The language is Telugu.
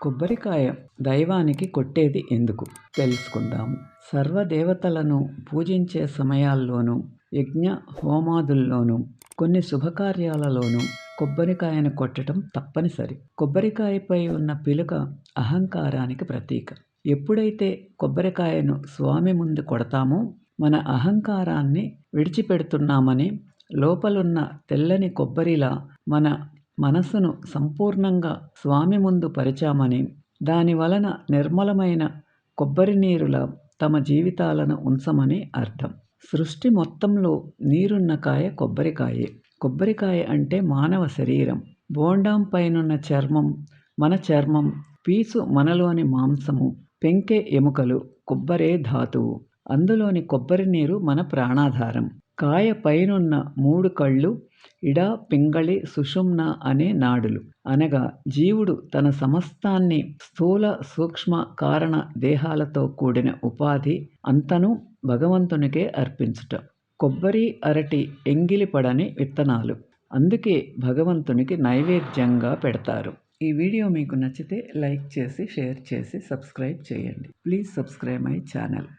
కొబ్బరికాయ దైవానికి కొట్టేది ఎందుకు తెలుసుకుందాము. సర్వదేవతలను పూజించే సమయాల్లోనూ, యజ్ఞ హోమాదుల్లోనూ, కొన్ని శుభకార్యాలలోనూ కొబ్బరికాయను కొట్టడం తప్పనిసరి. కొబ్బరికాయపై ఉన్న పిలుక అహంకారానికి ప్రతీక. ఎప్పుడైతే కొబ్బరికాయను స్వామి ముందు కొడతామో మన అహంకారాన్ని విడిచిపెడుతున్నామని, లోపలున్న తెల్లని కొబ్బరిలా మన మనసును సంపూర్ణంగా స్వామి ముందు పరిచామని, దాని వలన నిర్మలమైన కొబ్బరి నీరులా తమ జీవితాలను ఉంచమని అర్థం. సృష్టి మొత్తంలో నీరున్న కాయ కొబ్బరికాయే. కొబ్బరికాయ అంటే మానవ శరీరం. బోండాం పైనున్న చర్మం మన చర్మం, పీచు మనలోని మాంసము, పెంకె ఎముకలు కొబ్బరే ధాతువు. అందులోని కొబ్బరి నీరు మన ప్రాణాధారం. కాయ పైనున్న 3 కళ్ళు ఇడ, పింగళి, సుషుమ్న అనే నాడులు. అనగా జీవుడు తన సమస్తాన్ని స్థూల, సూక్ష్మ, కారణ దేహాలతో కూడిన ఉపాధి అంతను భగవంతునికే అర్పించుట. కొబ్బరి, అరటి ఎంగిలి పడని విత్తనాలు. అందుకే భగవంతునికి నైవేద్యంగా పెడతారు. ఈ వీడియో మీకు నచ్చితే లైక్ చేసి, షేర్ చేసి, సబ్స్క్రైబ్ చేయండి. Please subscribe my channel.